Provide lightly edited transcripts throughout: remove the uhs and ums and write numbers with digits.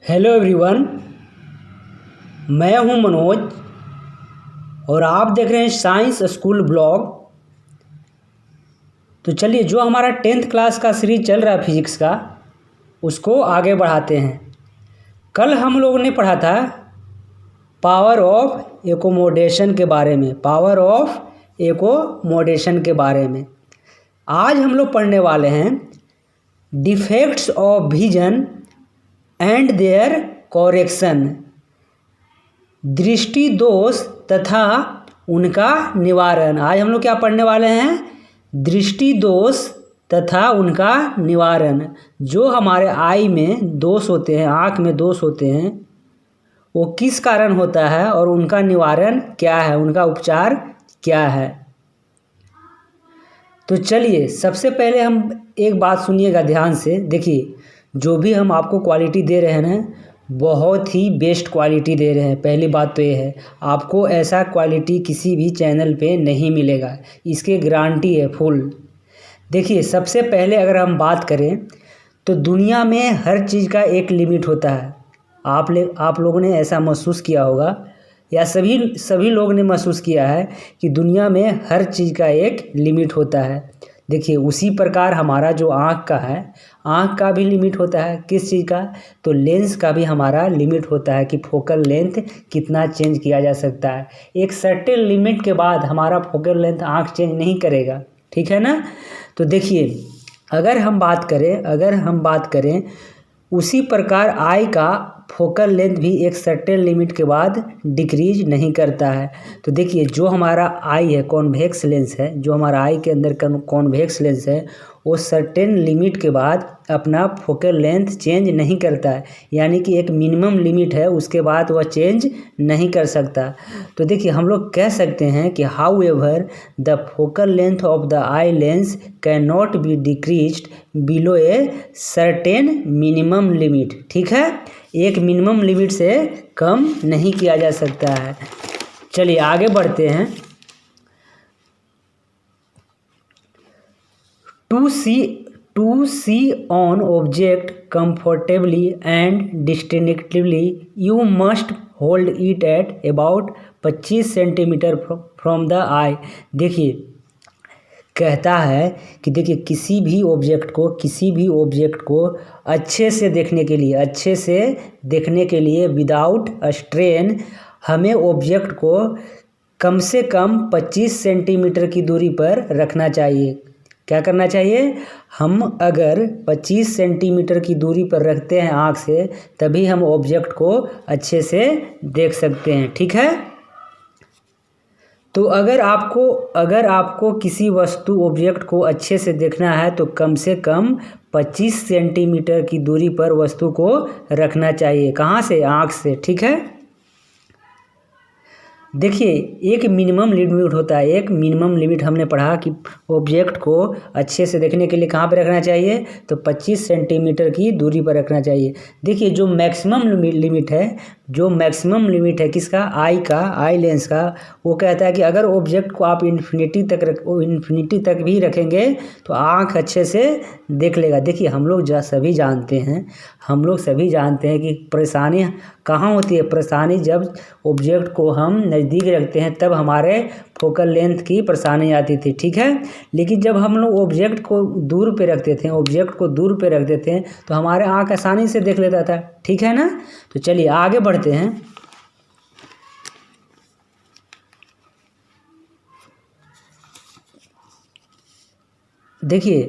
Hello everyone, मैं हूं मनोज और आप देख रहे हैं साइंस स्कूल ब्लॉग। तो चलिए, जो हमारा 10th क्लास का सीरीज चल रहा है फिजिक्स का, उसको आगे बढ़ाते हैं। कल हम लोगों ने पढ़ा था पावर ऑफ एकोमोडेशन के बारे में, के बारे में। आज हम लोग पढ़ने वाले हैं defects of vision and their correction, दृष्टि दोष तथा उनका निवारण। आज हम लोग क्या पढ़ने वाले हैं? दृष्टि दोष तथा उनका निवारण। जो हमारे आई में दोष होते हैं, आँख में दोष होते हैं, वो किस कारण होता है और उनका निवारण क्या है, उनका उपचार क्या है। तो चलिए, सबसे पहले हम एक बात सुनिएगा ध्यान से। देखिए, जो भी हम आपको क्वालिटी दे रहे हैं ना, बहुत ही बेस्ट क्वालिटी दे रहे हैं। पहली बात तो ये है, आपको ऐसा क्वालिटी किसी भी चैनल पे नहीं मिलेगा, इसकी गारंटी है फुल। देखिए, सबसे पहले अगर हम बात करें तो दुनिया में हर चीज़ का एक लिमिट होता है। आप लोगों ने ऐसा महसूस किया होगा, या सभी लोग ने महसूस किया है कि दुनिया में हर चीज़ का एक लिमिट होता है। देखिए, उसी प्रकार हमारा जो आँख का है, आँख का भी लिमिट होता है। किस चीज़ का? तो लेंस का भी हमारा लिमिट होता है कि फोकल लेंथ कितना चेंज किया जा सकता है। एक सर्टेन लिमिट के बाद हमारा फोकल लेंथ आँख चेंज नहीं करेगा, ठीक है ना। तो देखिए, अगर हम बात करें उसी प्रकार आई का फोकल लेंथ भी एक सर्टेन लिमिट के बाद डिक्रीज नहीं करता है। तो देखिए, जो हमारा आई है, कॉन्वेक्स लेंस है, जो हमारा आई के अंदर कॉन्वेक्स लेंस है, वो सर्टेन लिमिट के बाद अपना फोकल लेंथ चेंज नहीं करता है। यानी कि एक मिनिमम लिमिट है, उसके बाद वह चेंज नहीं कर सकता। तो देखिए, हम लोग कह सकते हैं कि how ever the focal length of the eye lens can not be decreased below a certain minimum limit. ठीक है, एक मिनिमम लिमिट से कम नहीं किया जा सकता है। चलिए आगे बढ़ते हैं। To see an object comfortably and distinctly, you must hold it at about 25 centimetre from the eye। देखिए, कहता है कि देखिए, किसी भी ऑब्जेक्ट को अच्छे से देखने के लिए विदाउट स्ट्रेन हमें ऑब्जेक्ट को कम से कम 25 सेंटीमीटर की दूरी पर रखना चाहिए। क्या करना चाहिए? हम अगर 25 सेंटीमीटर की दूरी पर रखते हैं आँख से, तभी हम ऑब्जेक्ट को अच्छे से देख सकते हैं। ठीक है। तो अगर आपको किसी ऑब्जेक्ट को अच्छे से देखना है तो कम से कम 25 सेंटीमीटर की दूरी पर वस्तु को रखना चाहिए। कहाँ से? आँख से। ठीक है। देखिए, एक मिनिमम लिमिट होता है। एक मिनिमम लिमिट हमने पढ़ा कि ऑब्जेक्ट को अच्छे से देखने के लिए कहाँ पर रखना चाहिए? तो 25 सेंटीमीटर की दूरी पर रखना चाहिए। देखिए, जो मैक्सिमम लिमिट है किसका? आई लेंस का, वो कहता है कि अगर ऑब्जेक्ट को आप इन्फिनिटी तक भी रखेंगे तो आँख अच्छे से देख लेगा। देखिए, हम लोग सभी जानते हैं कि परेशानी कहाँ होती है। परेशानी जब ऑब्जेक्ट को हम नज़दीक रखते हैं तब हमारे फोकल लेंथ की परेशानी आती थी। ठीक है। लेकिन जब हम लोग ऑब्जेक्ट को दूर पे रखते थे तो हमारे आँख आसानी से देख लेता था। ठीक है ना। तो चलिए आगे बढ़ते हैं। देखिए,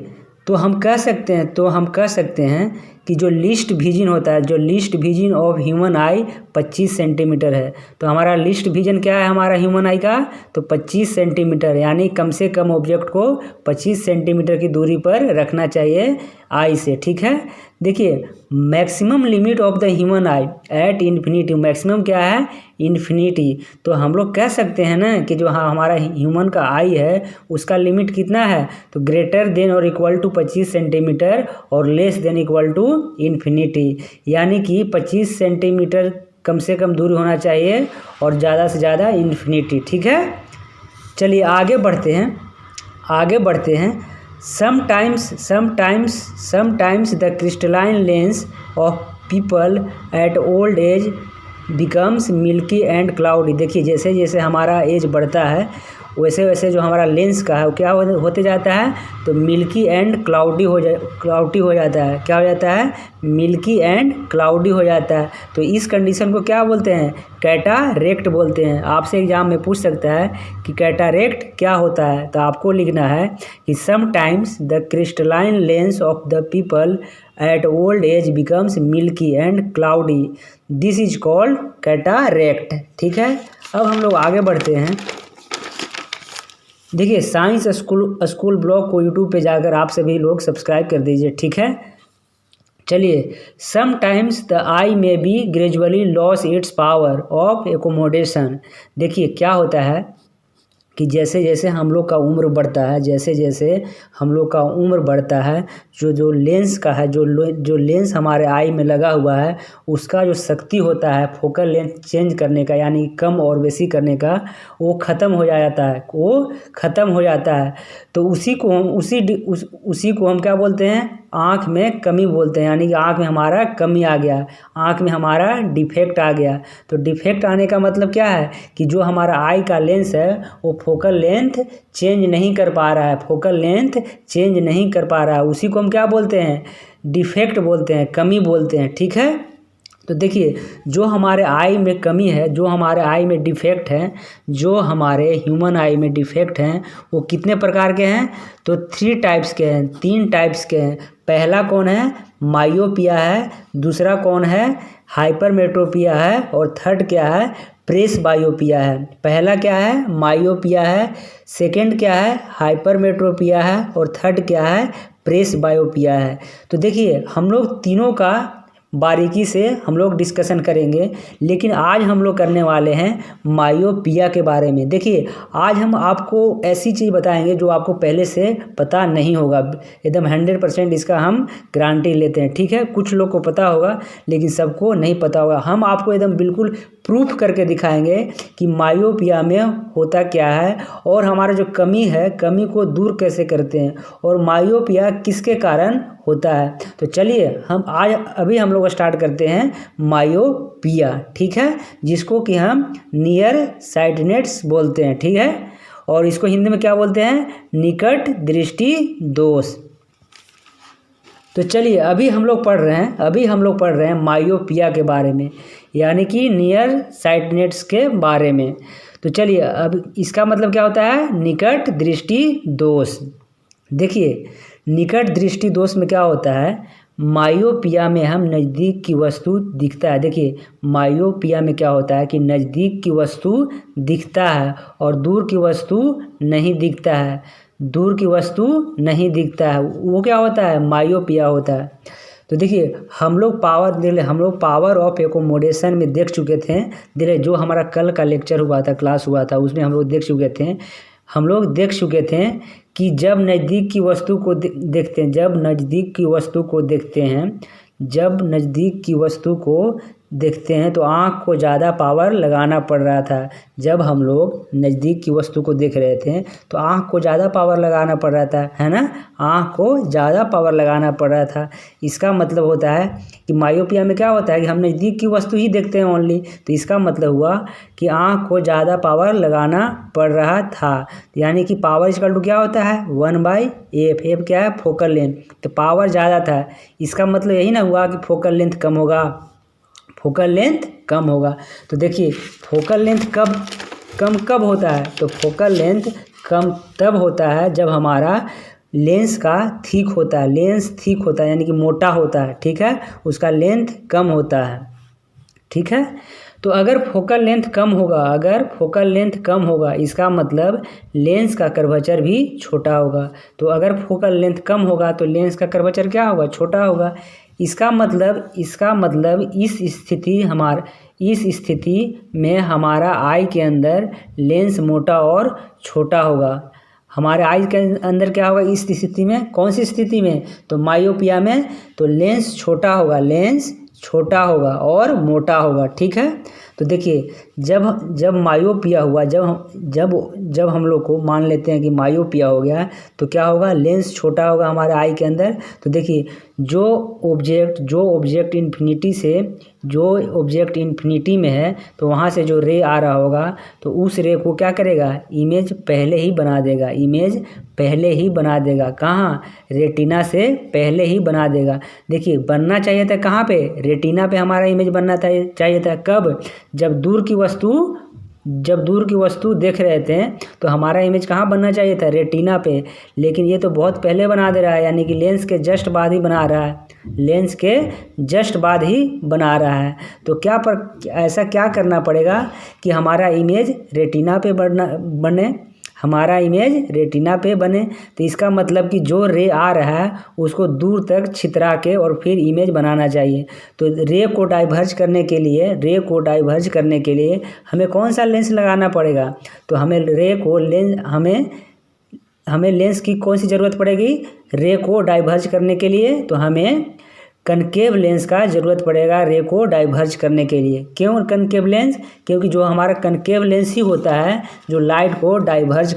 तो हम कह सकते हैं कि जो लीस्ट विजन होता है, जो least vision of human I 25 centimetre है। तो हमारा लीस्ट विजन क्या है हमारा ह्यूमन आई का? तो 25 सेंटीमीटर, यानी कम से कम ऑब्जेक्ट को 25 सेंटीमीटर की दूरी पर रखना चाहिए आई से। ठीक है। देखिए, maximum limit of the human I at infinity, maximum क्या है? इन्फिनिटी। तो हम लोग कह सकते हैं ना कि जो हमारा ह्यूमन का आई है उसका लिमिट कितना है? तो ग्रेटर देन और इक्वल टू 25 सेंटीमीटर और less than equal to infinity. यानी कि 25 सेंटीमीटर कम से कम दूरी होना चाहिए और ज़्यादा से ज़्यादा इन्फिनिटी। ठीक है। चलिए आगे बढ़ते हैं। Sometimes the crystalline lens of people at old age becomes milky and cloudy. देखिए जैसे जैसे हमारा एज बढ़ता है वैसे वैसे जो हमारा लेंस का है वो क्या होते जाता है, तो मिल्की एंड क्लाउडी हो जाता है। क्या हो जाता है? मिल्की एंड क्लाउडी हो जाता है। तो इस कंडीशन को क्या बोलते हैं? कैटारेक्ट बोलते हैं। आपसे एग्जाम में पूछ सकता है कि कैटारेक्ट क्या होता है, तो आपको लिखना है कि sometimes the crystalline lens of the people at old age becomes milky and cloudy, this is called cataract. ठीक है, अब हम लोग आगे बढ़ते हैं। देखिए साइंस स्कूल ब्लॉग को यूट्यूब पे जाकर आप सभी लोग सब्सक्राइब कर दीजिए। ठीक है, चलिए। Sometimes the eye may be gradually loss its power of accommodation. देखिए क्या होता है कि जैसे जैसे हम लोग का उम्र बढ़ता है, जैसे जैसे हम लोग का उम्र बढ़ता है, जो लेंस का है, जो लेंस हमारे आई में लगा हुआ है उसका जो शक्ति होता है फोकल लेंथ चेंज करने का, यानी कम और बेसी करने का, वो ख़त्म हो जाता है। तो उसी को हम क्या बोलते हैं? आँख में कमी बोलते हैं, यानी कि आँख में हमारा कमी आ गया, आँख में हमारा डिफेक्ट आ गया। तो डिफेक्ट आने का मतलब क्या है कि जो हमारा आई का लेंस है वो फोकल लेंथ चेंज नहीं कर पा रहा है, उसी को हम क्या बोलते हैं? डिफेक्ट बोलते हैं, कमी बोलते हैं। ठीक है, तो देखिए जो हमारे आई में कमी है, जो हमारे आई में डिफेक्ट है, जो हमारे ह्यूमन आई में डिफेक्ट हैं वो कितने प्रकार के हैं? तो 3 टाइप्स के हैं, 3 टाइप्स के हैं। पहला कौन है? मायोपिया है। दूसरा कौन है? हाइपरमेट्रोपिया है। और थर्ड क्या है? प्रेसबायोपिया है। पहला क्या है? मायोपिया है। सेकंड क्या है? हाइपरमेट्रोपिया है। और थर्ड क्या है? प्रेसबायोपिया है। तो देखिए हम लोग तीनों का बारीकी से हम लोग डिस्कशन करेंगे, लेकिन आज हम लोग करने वाले हैं मायोपिया के बारे में। देखिए आज हम आपको ऐसी चीज़ बताएंगे जो आपको पहले से पता नहीं होगा, एकदम 100% इसका हम गारंटी लेते हैं। ठीक है, कुछ लोग को पता होगा लेकिन सबको नहीं पता होगा। हम आपको एकदम बिल्कुल प्रूफ करके दिखाएंगे कि मायोपिया में होता क्या है और हमारा जो कमी है, कमी को दूर कैसे करते हैं, और मायोपिया किसके कारण होता है। तो चलिए अभी हम लोग स्टार्ट करते हैं मायोपिया। ठीक है, जिसको कि हम नियर साइटनेस बोलते हैं। ठीक है, और इसको हिंदी में क्या बोलते हैं? निकट दृष्टि दोष। तो चलिए अभी हम लोग पढ़ रहे हैं मायोपिया के बारे में, यानी कि नियर साइटनेस के बारे में। तो चलिए अब इसका मतलब क्या होता है? निकट दृष्टि दोष। देखिए निकट दृष्टि दोष में क्या होता है? मायोपिया में हम नज़दीक की वस्तु दिखता है। देखिए मायोपिया में क्या होता है कि नज़दीक की वस्तु दिखता है और दूर की वस्तु नहीं दिखता है, वो क्या होता है? मायोपिया होता है। तो देखिए हम लोग पावर ऑफ एकोमोडेशन में देख चुके थे। जो हमारा कल का लेक्चर हुआ था, क्लास हुआ था, उसमें हम लोग देख चुके थे कि जब नज़दीक की वस्तु को देखते हैं, जब नज़दीक की वस्तु को देखते हैं तो आँख को ज़्यादा पावर लगाना पड़ रहा था। जब हम लोग नज़दीक की वस्तु को देख रहे थे तो आँख को ज़्यादा पावर लगाना पड़ रहा था, है ना? आँख को ज़्यादा पावर लगाना पड़ रहा था। इसका मतलब होता है कि मायोपिया में क्या होता है कि हम नज़दीक की वस्तु ही देखते हैं ओनली, तो इसका मतलब हुआ कि आँख को ज़्यादा पावर लगाना पड़ रहा था। यानी कि पावर इक्वल टू क्या होता है? 1/f। एफ क्या है? Focal length. तो पावर ज़्यादा था, इसका मतलब यही ना हुआ कि फोकल लेंथ कम होगा। तो देखिए फोकल लेंथ कब होता है? तो फोकल लेंथ कम तब होता है जब हमारा लेंस थिक होता है, यानी कि मोटा होता है। ठीक है, उसका लेंथ कम होता है। ठीक है, तो अगर फोकल लेंथ कम होगा इसका मतलब लेंस का कर्वेचर भी छोटा होगा। तो अगर फोकल लेंथ कम होगा तो लेंस का कर्वेचर क्या होगा? छोटा होगा। इसका मतलब इस स्थिति में हमारा आई के अंदर लेंस मोटा और छोटा होगा। हमारे आई के अंदर क्या होगा इस स्थिति में? कौन सी स्थिति में? तो मायोपिया में। तो लेंस छोटा छोटा होगा और मोटा होगा, ठीक है। तो देखिए जब मायोपिया हुआ, जब हम लोग को मान लेते हैं कि मायोपिया हो गया, तो क्या होगा, लेंस छोटा होगा हमारे आई के अंदर। तो देखिए जो ऑब्जेक्ट इन्फिनिटी में है, तो वहाँ से जो रे आ रहा होगा, तो उस रे को क्या करेगा, इमेज पहले ही बना देगा। कहाँ, रेटिना से पहले ही बना देगा। देखिए बनना चाहिए था कहाँ पे, रेटिना पे हमारा इमेज बनना चाहिए था। कब, जब दूर की वस्तु देख रहे थे तो हमारा इमेज कहाँ बनना चाहिए था, रेटिना पे। लेकिन ये तो बहुत पहले बना दे रहा है, यानी कि लेंस के जस्ट बाद ही बना रहा है। तो ऐसा क्या करना पड़ेगा कि हमारा इमेज रेटिना पे बने। तो इसका मतलब कि जो रे आ रहा है उसको दूर तक छितरा के और फिर इमेज बनाना चाहिए। तो रे को डाइवर्ज करने के लिए हमें कौन सा लेंस लगाना पड़ेगा, तो हमें लेंस की कौन सी ज़रूरत पड़ेगी, रे को डाइवर्ज करने के लिए। तो हमें कनकेव लेंस का ज़रूरत पड़ेगा रे को डाइवर्ज करने के लिए। क्यों कनकेव लेंस, क्योंकि जो हमारा कनकेव लेंस ही होता है जो लाइट को डाइवर्ज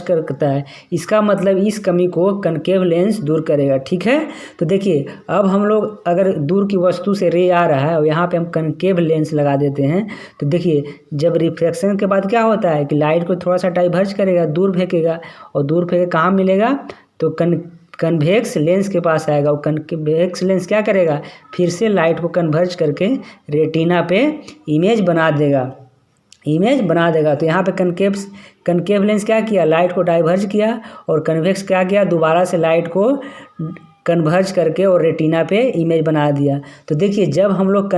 करता है। इसका मतलब इस कमी को कनकेव लेंस दूर करेगा, ठीक है। तो देखिए अब हम लोग अगर दूर की वस्तु से रे आ रहा है और यहाँ पे हम कनकेव लेंस लगा देते हैं, तो देखिए जब रिफ्लेक्शन के बाद क्या होता है कि लाइट को थोड़ा सा डाइवर्ज करेगा, दूर फेंकेगा, और दूर फेंके कहाँ मिलेगा, तो कन्वेक्स लेंस के पास आएगा। और कन्वेक्स लेंस क्या करेगा, फिर से लाइट को कन्वर्ज करके रेटिना पे इमेज बना देगा। तो यहाँ पे कनकेव लेंस क्या किया, लाइट को डाइवर्ज किया, और कन्वेक्स क्या किया, दोबारा से लाइट को कन्वर्ज करके और रेटिना पे इमेज बना दिया। तो देखिए जब हम लोग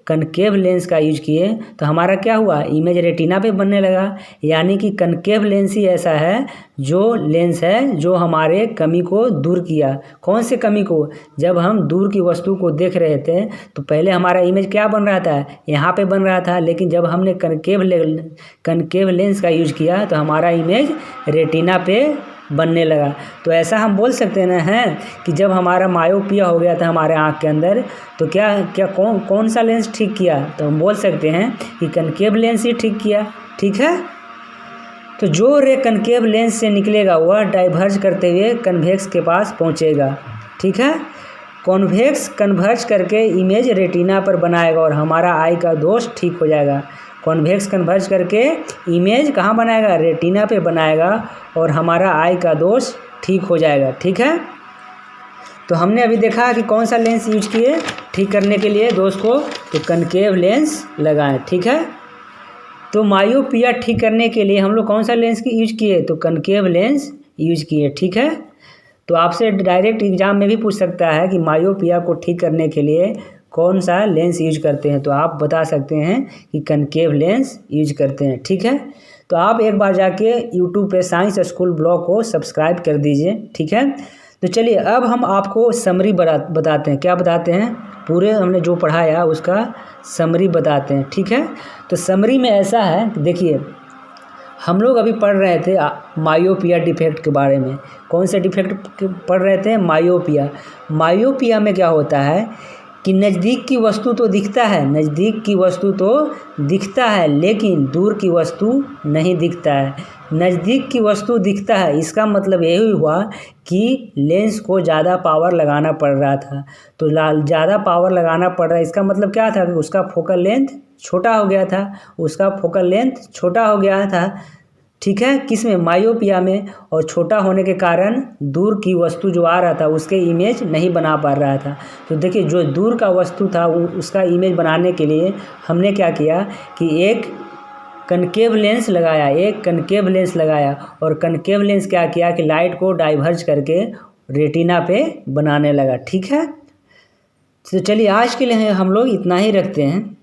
कनकेव लेंस का यूज किए तो हमारा क्या हुआ, इमेज रेटिना पे बनने लगा। यानी कि कनकेव लेंस ही ऐसा है जो हमारे कमी को दूर किया। कौन से कमी को, जब हम दूर की वस्तु को देख रहे थे तो पहले हमारा इमेज क्या बन रहा था, यहाँ पे बन रहा था, लेकिन जब हमने कनकेव लेंस का यूज किया तो हमारा इमेज रेटिना पे बनने लगा। तो ऐसा हम बोल सकते हैं कि जब हमारा मायोपिया हो गया था हमारे आँख के अंदर, तो क्या कौन सा लेंस ठीक किया, तो हम बोल सकते हैं कि कनकेव लेंस ही ठीक किया, ठीक है। तो जो रे कनकेव लेंस से निकलेगा वह डाइवर्ज करते हुए कन्वेक्स के पास पहुंचेगा, ठीक है। कॉन्वेक्स कन्वर्ज करके इमेज रेटिना पर बनाएगा और हमारा आई का दोष ठीक हो जाएगा। कॉन्वेक्स कन्वर्ज करके इमेज कहाँ बनाएगा, रेटिना पे बनाएगा, और हमारा आई का दोष ठीक हो जाएगा, ठीक है। तो हमने अभी देखा कि कौन सा लेंस यूज किए ठीक करने के लिए दोष को, तो कनकेव लेंस लगाएं, ठीक है। तो मायोपिया ठीक करने के लिए हम लोग कौन सा लेंस की यूज किए, तो कनकेव लेंस यूज किए, ठीक है। तो आपसे डायरेक्ट एग्जाम में भी पूछ सकता है कि मायोपिया को ठीक करने के लिए कौन सा लेंस यूज करते हैं, तो आप बता सकते हैं कि कनकेव लेंस यूज करते हैं, ठीक है। तो आप एक बार जाके यूट्यूब पे साइंस स्कूल ब्लॉग को सब्सक्राइब कर दीजिए, ठीक है। तो चलिए अब हम आपको समरी बताते हैं, क्या बताते हैं, पूरे हमने जो पढ़ाया उसका समरी बताते हैं, ठीक है। तो समरी में ऐसा है, देखिए हम लोग अभी पढ़ रहे थे मायोपिया डिफेक्ट के बारे में। कौन से डिफेक्ट पढ़ रहे थे, मायोपिया में क्या होता है कि नज़दीक की वस्तु तो दिखता है लेकिन दूर की वस्तु नहीं दिखता है। नज़दीक की वस्तु दिखता है, इसका मतलब यही हुआ कि लेंस को ज़्यादा पावर लगाना पड़ रहा था। तो ज़्यादा पावर लगाना पड़ रहा है, इसका मतलब क्या था कि उसका फोकल लेंथ छोटा हो गया था, ठीक है। किस में, मायोपिया में। और छोटा होने के कारण दूर की वस्तु जो आ रहा था उसके इमेज नहीं बना पा रहा था। तो देखिए जो दूर का वस्तु था उसका इमेज बनाने के लिए हमने क्या किया कि एक कनकेव लेंस लगाया, और कनकेव लेंस क्या किया कि लाइट को डाइवर्ज करके रेटिना पे बनाने लगा, ठीक है। तो चलिए आज के लिए हम लोग इतना ही रखते हैं।